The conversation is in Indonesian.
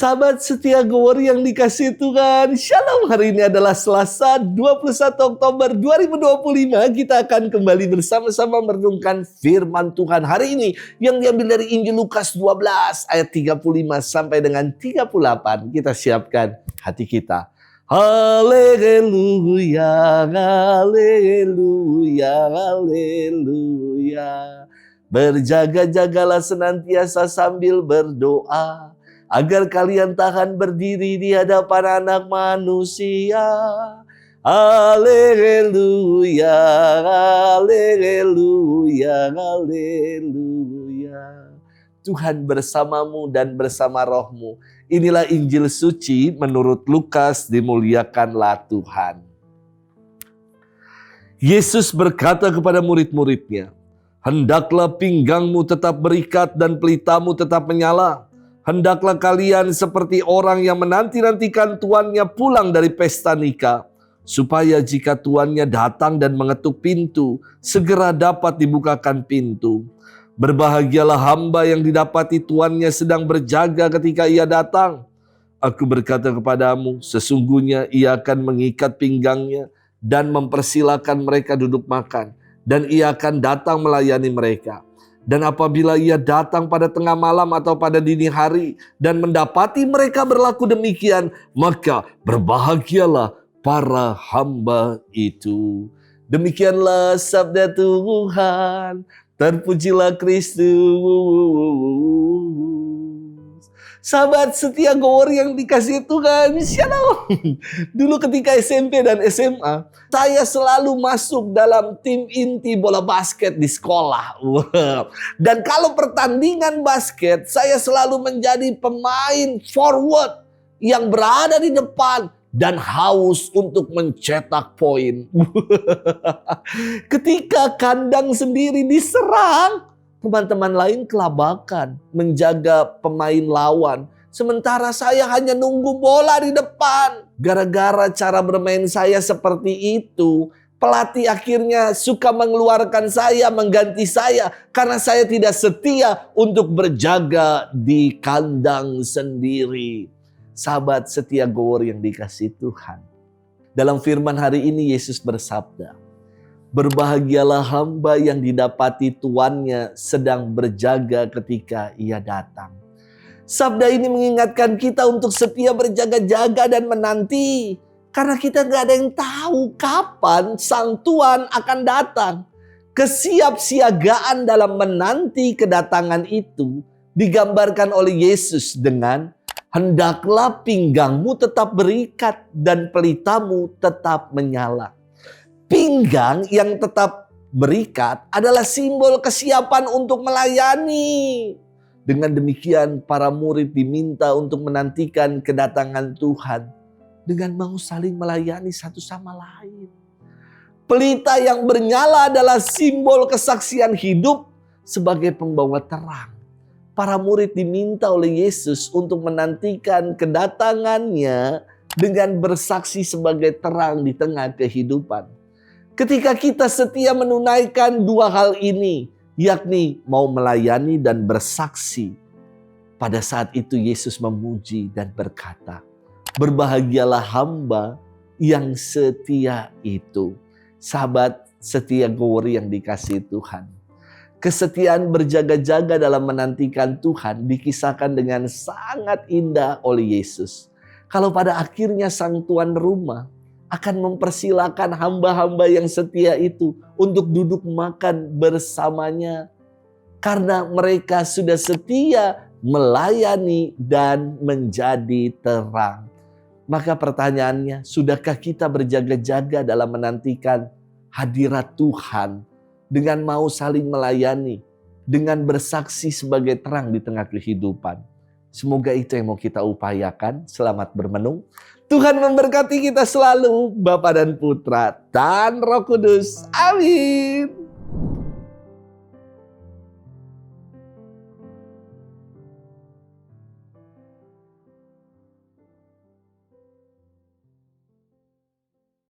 Sahabat setia Gowori yang dikasihi Tuhan, Shalom. Hari ini adalah Selasa 21 Oktober 2025. Kita akan kembali bersama-sama merenungkan firman Tuhan hari ini yang diambil dari Injil Lukas 12 ayat 35 sampai dengan 38. Kita siapkan hati kita. Haleluya, haleluya, haleluya. Berjaga-jagalah senantiasa sambil berdoa, agar kalian tahan berdiri di hadapan anak manusia. Haleluya, haleluya, haleluya. Tuhan bersamamu dan bersama rohmu. Inilah Injil suci menurut Lukas, dimuliakanlah Tuhan. Yesus berkata kepada murid-muridnya, "Hendaklah pinggangmu tetap berikat dan pelitamu tetap menyala. Hendaklah kalian seperti orang yang menanti-nantikan tuannya pulang dari pesta nikah, supaya jika tuannya datang dan mengetuk pintu, segera dapat dibukakan pintu. Berbahagialah hamba yang didapati tuannya sedang berjaga ketika ia datang. Aku berkata kepadamu, sesungguhnya ia akan mengikat pinggangnya dan mempersilakan mereka duduk makan, dan ia akan datang melayani mereka. Dan apabila ia datang pada tengah malam atau pada dini hari dan mendapati mereka berlaku demikian, maka berbahagialah para hamba itu." Demikianlah sabda Tuhan. Terpujilah Kristus. Sahabat setia Gowori yang dikasihi Tuhan, Shalom. Dulu ketika SMP dan SMA, saya selalu masuk dalam tim inti bola basket di sekolah. Dan kalau pertandingan basket, saya selalu menjadi pemain forward yang berada di depan dan haus untuk mencetak poin. Ketika kandang sendiri diserang, teman-teman lain kelabakan menjaga pemain lawan. Sementara saya hanya nunggu bola di depan. Gara-gara cara bermain saya seperti itu, pelatih akhirnya suka mengeluarkan saya, mengganti saya. Karena saya tidak setia untuk berjaga di kandang sendiri. Sahabat setia Gowori yang dikasihi Tuhan. Dalam firman hari ini Yesus bersabda, "Berbahagialah hamba yang didapati tuannya sedang berjaga ketika ia datang." Sabda ini mengingatkan kita untuk setia berjaga-jaga dan menanti. Karena kita gak ada yang tahu kapan sang Tuan akan datang. Kesiapsiagaan dalam menanti kedatangan itu digambarkan oleh Yesus dengan, "Hendaklah pinggangmu tetap berikat dan pelitamu tetap menyala." Pinggang yang tetap berikat adalah simbol kesiapan untuk melayani. Dengan demikian para murid diminta untuk menantikan kedatangan Tuhan dengan mau saling melayani satu sama lain. Pelita yang bernyala adalah simbol kesaksian hidup sebagai pembawa terang. Para murid diminta oleh Yesus untuk menantikan kedatangannya dengan bersaksi sebagai terang di tengah kehidupan. Ketika kita setia menunaikan dua hal ini, yakni mau melayani dan bersaksi, pada saat itu Yesus memuji dan berkata, "Berbahagialah hamba yang setia itu." Sahabat setia Gowori yang dikasihi Tuhan. Kesetiaan berjaga-jaga dalam menantikan Tuhan dikisahkan dengan sangat indah oleh Yesus. Kalau pada akhirnya sang tuan rumah akan mempersilakan hamba-hamba yang setia itu untuk duduk makan bersamanya. Karena mereka sudah setia melayani dan menjadi terang. Maka pertanyaannya, sudahkah kita berjaga-jaga dalam menantikan hadirat Tuhan? Dengan mau saling melayani, dengan bersaksi sebagai terang di tengah kehidupan. Semoga itu yang mau kita upayakan. Selamat bermenung. Tuhan memberkati kita selalu, Bapa dan Putra dan Roh Kudus. Amin.